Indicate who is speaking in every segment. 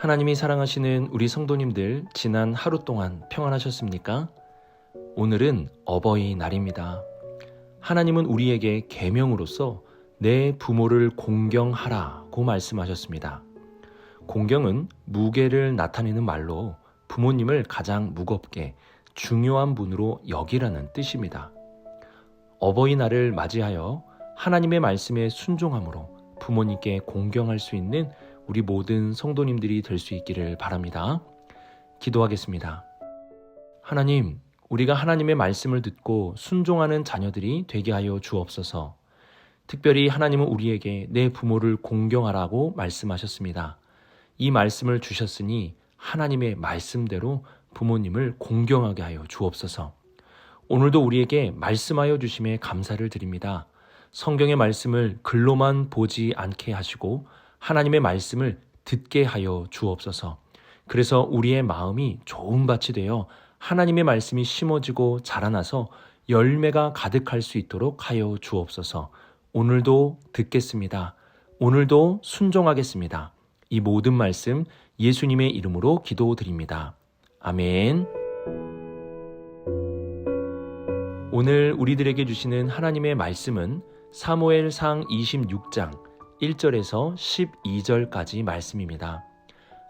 Speaker 1: 하나님이 사랑하시는 우리 성도님들, 지난 하루 동안 평안하셨습니까? 오늘은 어버이날입니다. 하나님은 우리에게 계명으로서 내 부모를 공경하라고 말씀하셨습니다. 공경은 무게를 나타내는 말로 부모님을 가장 무겁게 중요한 분으로 여기라는 뜻입니다. 어버이날을 맞이하여 하나님의 말씀에 순종함으로 부모님께 공경할 수 있는 우리 모든 성도님들이 될 수 있기를 바랍니다. 기도하겠습니다. 하나님, 우리가 하나님의 말씀을 듣고 순종하는 자녀들이 되게 하여 주옵소서. 특별히 하나님은 우리에게 내 부모를 공경하라고 말씀하셨습니다. 이 말씀을 주셨으니 하나님의 말씀대로 부모님을 공경하게 하여 주옵소서. 오늘도 우리에게 말씀하여 주심에 감사를 드립니다. 성경의 말씀을 글로만 보지 않게 하시고 하나님의 말씀을 듣게 하여 주옵소서. 그래서 우리의 마음이 좋은 밭이 되어 하나님의 말씀이 심어지고 자라나서 열매가 가득할 수 있도록 하여 주옵소서. 오늘도 듣겠습니다. 오늘도 순종하겠습니다. 이 모든 말씀 예수님의 이름으로 기도드립니다. 아멘. 오늘 우리들에게 주시는 하나님의 말씀은 사무엘상 26장 1절에서 12절까지 말씀입니다.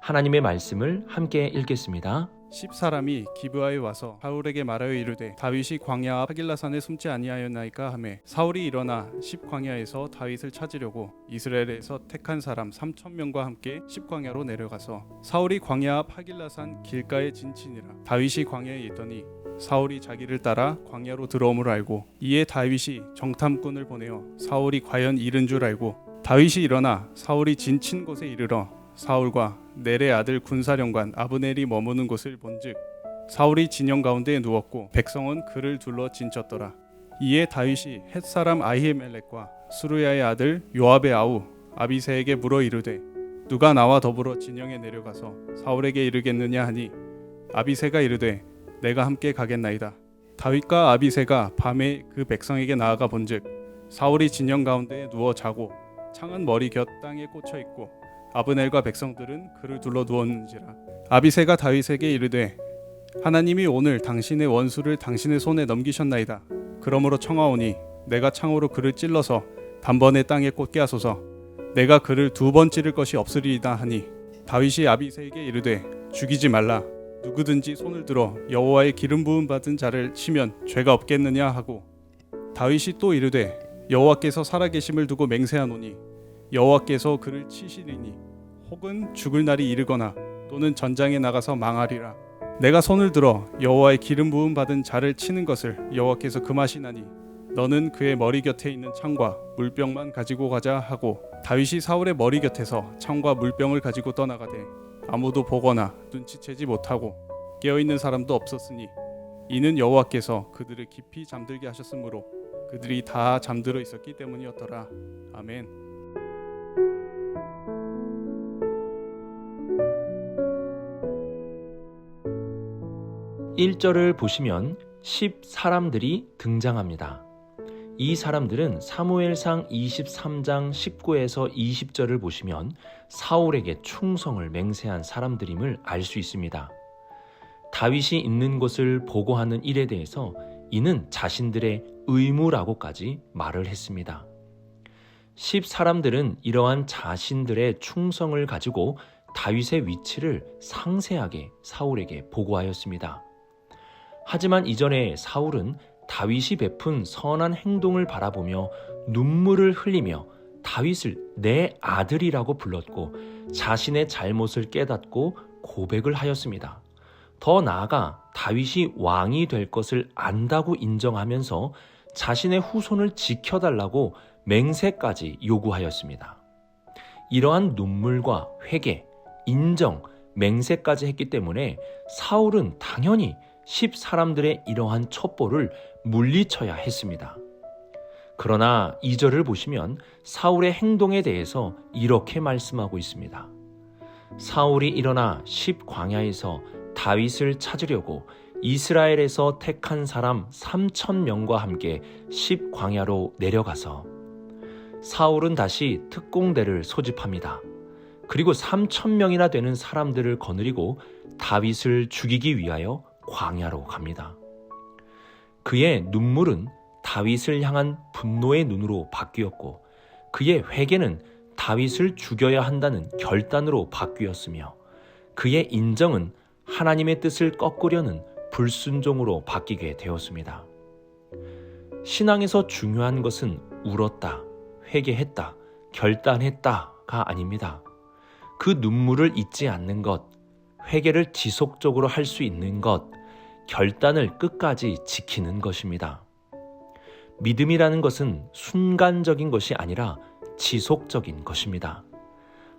Speaker 1: 하나님의 말씀을 함께 읽겠습니다.
Speaker 2: 10사람이 기브아에 와서 사울에게 말하여 이르되 다윗이 광야 하길라산에 숨지 아니하였나이까 하매 사울이 일어나 10광야에서 다윗을 찾으려고 이스라엘에서 택한 사람 3,000명과 함께 10광야로 내려가서 사울이 광야 하길라산 길가에 진친이라. 다윗이 광야에 있더니 사울이 자기를 따라 광야로 들어옴을 알고 이에 다윗이 정탐꾼을 보내어 사울이 과연 이른 줄 알고 다윗이 일어나 사울이 진친 곳에 이르러 사울과 넬의 아들 군사령관 아브넬이 머무는 곳을 본즉 사울이 진영 가운데에 누웠고 백성은 그를 둘러 진쳤더라. 이에 다윗이 헷사람 아히멜렉과 수르야의 아들 요압의 아우 아비새에게 물어 이르되 누가 나와 더불어 진영에 내려가서 사울에게 이르겠느냐 하니 아비새가 이르되 내가 함께 가겠나이다. 다윗과 아비새가 밤에 그 백성에게 나아가 본즉 사울이 진영 가운데에 누워 자고 창은 머리 곁 땅에 꽂혀 있고 아브넬과 백성들은 그를 둘러 누웠는지라. 아비새가 다윗에게 이르되 하나님이 오늘 당신의 원수를 당신의 손에 넘기셨나이다. 그러므로 청하오니 내가 창으로 그를 찔러서 단번에 땅에 꽂게 하소서. 내가 그를 2번 찌를 것이 없으리이다 하니 다윗이 아비새에게 이르되 죽이지 말라. 누구든지 손을 들어 여호와의 기름 부음 받은 자를 치면 죄가 없겠느냐 하고 다윗이 또 이르되 여호와께서 살아계심을 두고 맹세하노니 여호와께서 그를 치시리니 혹은 죽을 날이 이르거나 또는 전장에 나가서 망하리라. 내가 손을 들어 여호와의 기름 부음 받은 자를 치는 것을 여호와께서 금하시나니 너는 그의 머리 곁에 있는 창과 물병만 가지고 가자 하고 다윗이 사울의 머리 곁에서 창과 물병을 가지고 떠나가되 아무도 보거나 눈치채지 못하고 깨어있는 사람도 없었으니 이는 여호와께서 그들을 깊이 잠들게 하셨으므로 그들이 다 잠들어 있었기 때문이었더라. 아멘.
Speaker 1: (1절을) 보시면 10사람들이 등장합니다. 이 사람들은 사무엘상 23장 19에서 20절을 보시면 사울에게 충성을 맹세한 사람들임을 알 수 있습니다. 다윗이 있는 곳을 보고하는 일에 대해서 이는 자신들의 의무라고까지 말을 했습니다. 10사람들은 이러한 자신들의 충성을 가지고 다윗의 위치를 상세하게 사울에게 보고하였습니다. 하지만 이전에 사울은 다윗이 베푼 선한 행동을 바라보며 눈물을 흘리며 다윗을 내 아들이라고 불렀고 자신의 잘못을 깨닫고 고백을 하였습니다. 더 나아가 다윗이 왕이 될 것을 안다고 인정하면서 자신의 후손을 지켜달라고 맹세까지 요구하였습니다. 이러한 눈물과 회개, 인정, 맹세까지 했기 때문에 사울은 당연히 10사람들의 이러한 첩보를 물리쳐야 했습니다. 그러나 2절을 보시면 사울의 행동에 대해서 이렇게 말씀하고 있습니다. 사울이 일어나 10광야에서 다윗을 찾으려고 이스라엘에서 택한 사람 3,000명과 함께 10광야로 내려가서 사울은 다시 특공대를 소집합니다. 그리고 3,000명이나 되는 사람들을 거느리고 다윗을 죽이기 위하여 광야로 갑니다. 그의 눈물은 다윗을 향한 분노의 눈으로 바뀌었고 그의 회개는 다윗을 죽여야 한다는 결단으로 바뀌었으며 그의 인정은 하나님의 뜻을 꺾으려는 불순종으로 바뀌게 되었습니다. 신앙에서 중요한 것은 울었다, 회개했다, 결단했다가 아닙니다. 그 눈물을 잊지 않는 것, 회개를 지속적으로 할 수 있는 것, 결단을 끝까지 지키는 것입니다. 믿음이라는 것은 순간적인 것이 아니라 지속적인 것입니다.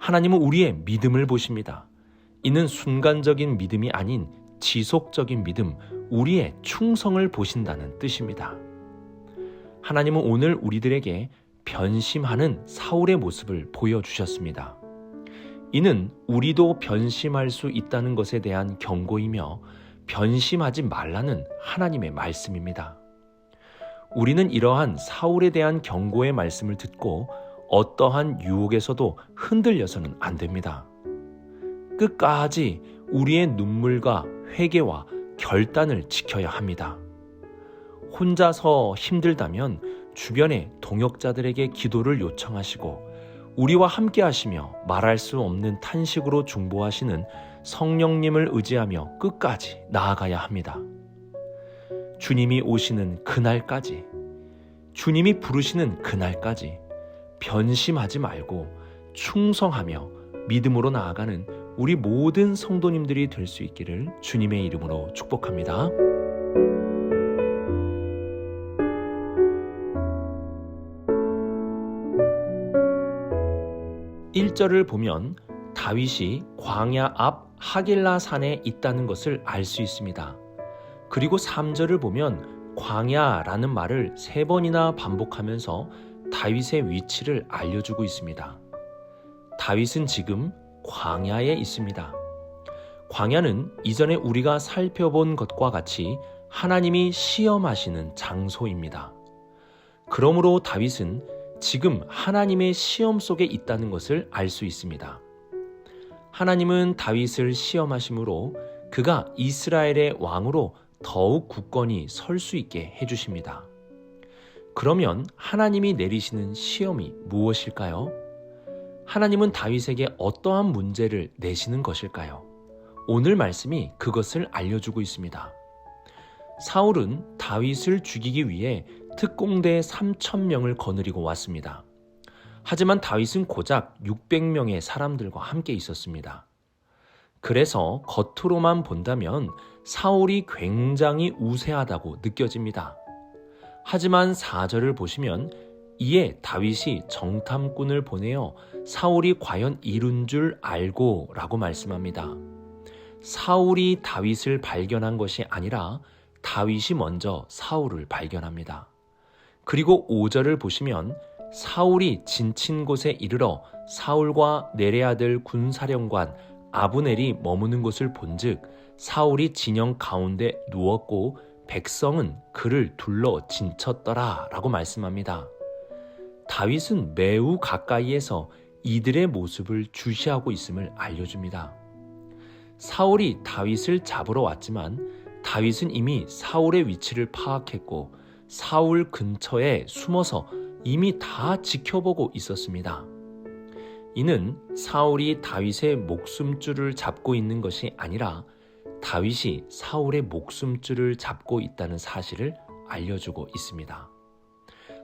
Speaker 1: 하나님은 우리의 믿음을 보십니다. 이는 순간적인 믿음이 아닌 지속적인 믿음, 우리의 충성을 보신다는 뜻입니다. 하나님은 오늘 우리들에게 변심하는 사울의 모습을 보여주셨습니다. 이는 우리도 변심할 수 있다는 것에 대한 경고이며 변심하지 말라는 하나님의 말씀입니다. 우리는 이러한 사울에 대한 경고의 말씀을 듣고 어떠한 유혹에서도 흔들려서는 안 됩니다. 끝까지 우리의 눈물과 회개와 결단을 지켜야 합니다. 혼자서 힘들다면 주변의 동역자들에게 기도를 요청하시고 우리와 함께 하시며 말할 수 없는 탄식으로 중보하시는 성령님을 의지하며 끝까지 나아가야 합니다. 주님이 오시는 그날까지, 주님이 부르시는 그날까지 변심하지 말고 충성하며 믿음으로 나아가는 우리 모든 성도님들이 될 수 있기를 주님의 이름으로 축복합니다. 1절을 보면 다윗이 광야 앞 하길라 산에 있다는 것을 알 수 있습니다. 그리고 3절을 보면 광야라는 말을 3번이나 반복하면서 다윗의 위치를 알려주고 있습니다. 다윗은 지금 광야에 있습니다. 광야는 이전에 우리가 살펴본 것과 같이 하나님이 시험하시는 장소입니다. 그러므로 다윗은 지금 하나님의 시험 속에 있다는 것을 알 수 있습니다. 하나님은 다윗을 시험하심으로 그가 이스라엘의 왕으로 더욱 굳건히 설 수 있게 해주십니다. 그러면 하나님이 내리시는 시험이 무엇일까요? 하나님은 다윗에게 어떠한 문제를 내시는 것일까요? 오늘 말씀이 그것을 알려주고 있습니다. 사울은 다윗을 죽이기 위해 특공대 3,000명을 거느리고 왔습니다. 하지만 다윗은 고작 600명의 사람들과 함께 있었습니다. 그래서 겉으로만 본다면 사울이 굉장히 우세하다고 느껴집니다. 하지만 4절을 보시면 이에 다윗이 정탐꾼을 보내어 사울이 과연 이룬 줄 알고 라고 말씀합니다. 사울이 다윗을 발견한 것이 아니라 다윗이 먼저 사울을 발견합니다. 그리고 5절을 보시면 사울이 지친 곳에 이르러 사울과 내레 아들 군사령관 아브넬이 머무는 곳을 본즉 사울이 진영 가운데 누웠고 백성은 그를 둘러 진쳤더라 라고 말씀합니다. 다윗은 매우 가까이에서 이들의 모습을 주시하고 있음을 알려줍니다. 사울이 다윗을 잡으러 왔지만 다윗은 이미 사울의 위치를 파악했고 사울 근처에 숨어서 이미 다 지켜보고 있었습니다. 이는 사울이 다윗의 목숨줄을 잡고 있는 것이 아니라 다윗이 사울의 목숨줄을 잡고 있다는 사실을 알려주고 있습니다.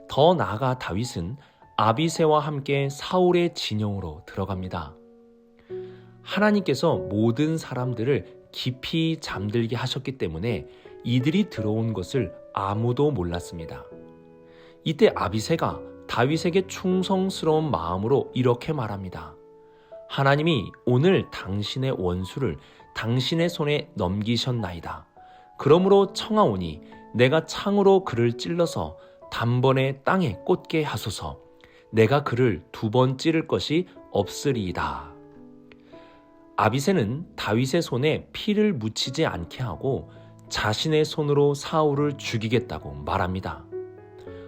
Speaker 1: 더 나아가 다윗은 아비새와 함께 사울의 진영으로 들어갑니다. 하나님께서 모든 사람들을 깊이 잠들게 하셨기 때문에 이들이 들어온 것을 아무도 몰랐습니다. 이때 아비새가 다윗에게 충성스러운 마음으로 이렇게 말합니다. 하나님이 오늘 당신의 원수를 당신의 손에 넘기셨나이다. 그러므로 청하오니 내가 창으로 그를 찔러서 단번에 땅에 꽂게 하소서. 내가 그를 2번 찌를 것이 없으리이다. 아비새는 다윗의 손에 피를 묻히지 않게 하고 자신의 손으로 사울을 죽이겠다고 말합니다.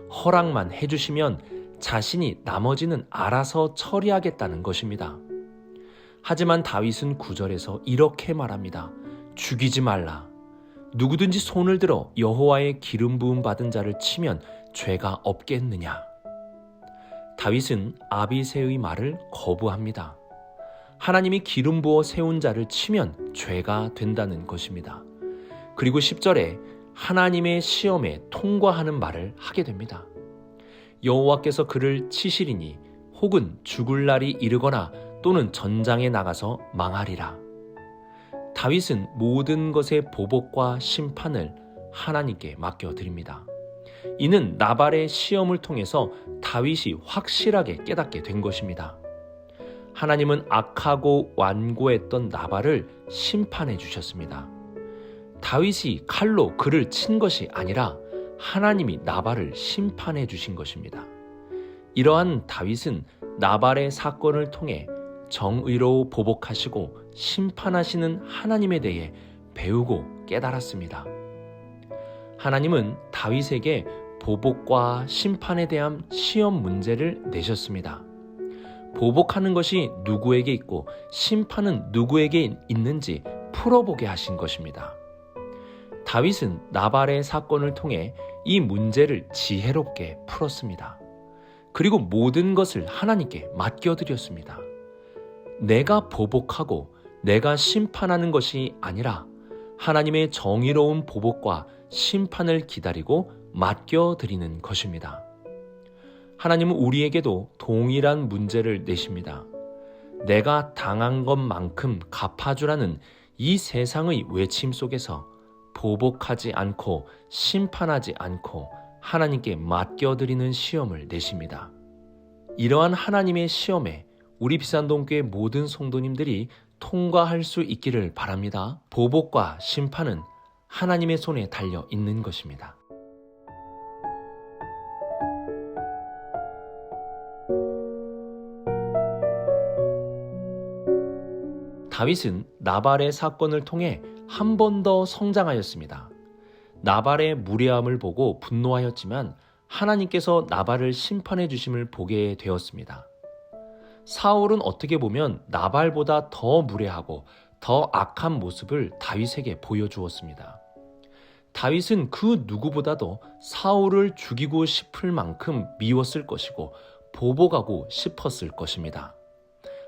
Speaker 1: 허락만 해주시면 자신이 나머지는 알아서 처리하겠다는 것입니다. 하지만 다윗은 9절에서 이렇게 말합니다. 죽이지 말라. 누구든지 손을 들어 여호와의 기름 부음 받은 자를 치면 죄가 없겠느냐. 다윗은 아비새의 말을 거부합니다. 하나님이 기름 부어 세운 자를 치면 죄가 된다는 것입니다. 그리고 10절에 하나님의 시험에 통과하는 말을 하게 됩니다. 여호와께서 그를 치시리니 혹은 죽을 날이 이르거나 또는 전장에 나가서 망하리라. 다윗은 모든 것의 보복과 심판을 하나님께 맡겨드립니다. 이는 나발의 시험을 통해서 다윗이 확실하게 깨닫게 된 것입니다. 하나님은 악하고 완고했던 나발을 심판해 주셨습니다. 다윗이 칼로 그를 친 것이 아니라 하나님이 나발을 심판해 주신 것입니다. 이러한 다윗은 나발의 사건을 통해 정의로 보복하시고 심판하시는 하나님에 대해 배우고 깨달았습니다. 하나님은 다윗에게 보복과 심판에 대한 시험 문제를 내셨습니다. 보복하는 것이 누구에게 있고 심판은 누구에게 있는지 풀어보게 하신 것입니다. 다윗은 나발의 사건을 통해 이 문제를 지혜롭게 풀었습니다. 그리고 모든 것을 하나님께 맡겨드렸습니다. 내가 보복하고 내가 심판하는 것이 아니라 하나님의 정의로운 보복과 심판을 기다리고 맡겨드리는 것입니다. 하나님은 우리에게도 동일한 문제를 내십니다. 내가 당한 것만큼 갚아주라는 이 세상의 외침 속에서 보복하지 않고 심판하지 않고 하나님께 맡겨드리는 시험을 내십니다. 이러한 하나님의 시험에 우리 비산동교회 모든 성도님들이 통과할 수 있기를 바랍니다. 보복과 심판은 하나님의 손에 달려 있는 것입니다. 다윗은 나발의 사건을 통해 한 번 더 성장하였습니다. 나발의 무례함을 보고 분노하였지만 하나님께서 나발을 심판해 주심을 보게 되었습니다. 사울은 어떻게 보면 나발보다 더 무례하고 더 악한 모습을 다윗에게 보여주었습니다. 다윗은 그 누구보다도 사울을 죽이고 싶을 만큼 미웠을 것이고 보복하고 싶었을 것입니다.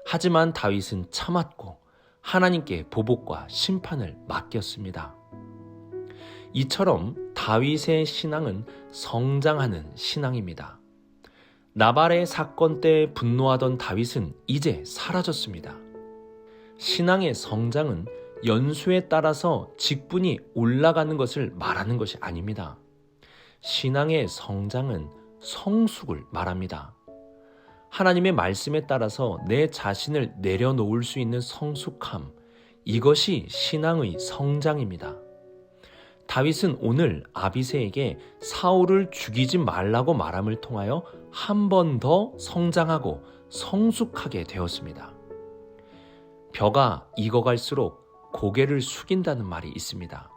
Speaker 1: 하지만 다윗은 참았고 하나님께 보복과 심판을 맡겼습니다. 이처럼 다윗의 신앙은 성장하는 신앙입니다. 나발의 사건 때 분노하던 다윗은 이제 사라졌습니다. 신앙의 성장은 연수에 따라서 직분이 올라가는 것을 말하는 것이 아닙니다. 신앙의 성장은 성숙을 말합니다. 하나님의 말씀에 따라서 내 자신을 내려놓을 수 있는 성숙함, 이것이 신앙의 성장입니다. 다윗은 오늘 아비새에게 사울을 죽이지 말라고 말함을 통하여 한 번 더 성장하고 성숙하게 되었습니다. 벼가 익어갈수록 고개를 숙인다는 말이 있습니다.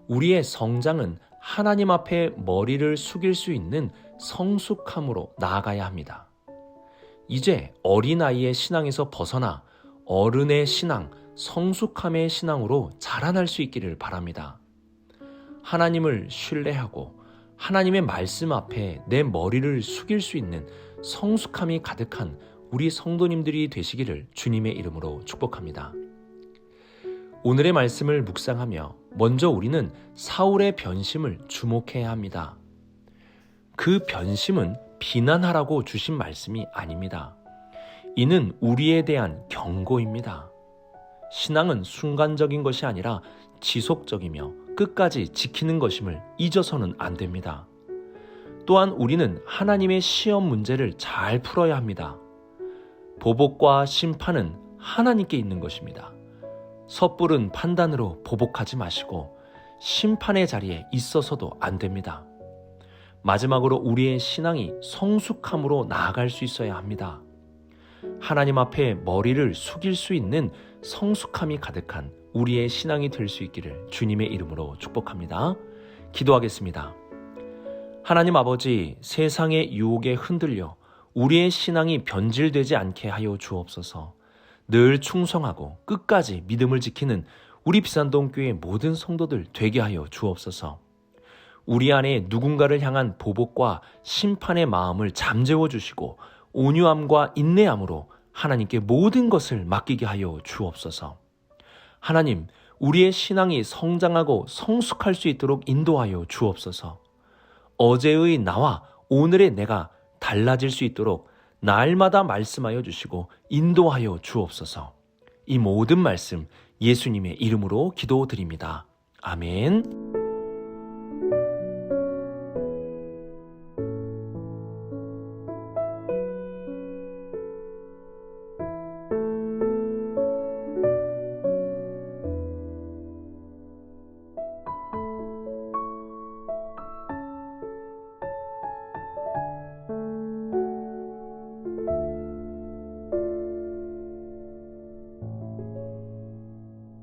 Speaker 1: 우리의 성장은 하나님 앞에 머리를 숙일 수 있는 성숙함으로 나아가야 합니다. 이제 어린아이의 신앙에서 벗어나 어른의 신앙, 성숙함의 신앙으로 자라날 수 있기를 바랍니다. 하나님을 신뢰하고 하나님의 말씀 앞에 내 머리를 숙일 수 있는 성숙함이 가득한 우리 성도님들이 되시기를 주님의 이름으로 축복합니다. 오늘의 말씀을 묵상하며 먼저 우리는 사울의 변심을 주목해야 합니다. 그 변심은 비난하라고 주신 말씀이 아닙니다. 이는 우리에 대한 경고입니다. 신앙은 순간적인 것이 아니라 지속적이며 끝까지 지키는 것임을 잊어서는 안 됩니다. 또한 우리는 하나님의 시험 문제를 잘 풀어야 합니다. 보복과 심판은 하나님께 있는 것입니다. 섣부른 판단으로 보복하지 마시고 심판의 자리에 있어서도 안 됩니다. 마지막으로 우리의 신앙이 성숙함으로 나아갈 수 있어야 합니다. 하나님 앞에 머리를 숙일 수 있는 성숙함이 가득한 우리의 신앙이 될 수 있기를 주님의 이름으로 축복합니다. 기도하겠습니다. 하나님 아버지, 세상의 유혹에 흔들려 우리의 신앙이 변질되지 않게 하여 주옵소서. 늘 충성하고 끝까지 믿음을 지키는 우리 비산동 교회 모든 성도들 되게 하여 주옵소서. 우리 안에 누군가를 향한 보복과 심판의 마음을 잠재워 주시고 온유함과 인내함으로 하나님께 모든 것을 맡기게 하여 주옵소서. 하나님, 우리의 신앙이 성장하고 성숙할 수 있도록 인도하여 주옵소서. 어제의 나와 오늘의 내가 달라질 수 있도록 날마다 말씀하여 주시고 인도하여 주옵소서. 이 모든 말씀 예수님의 이름으로 기도드립니다. 아멘.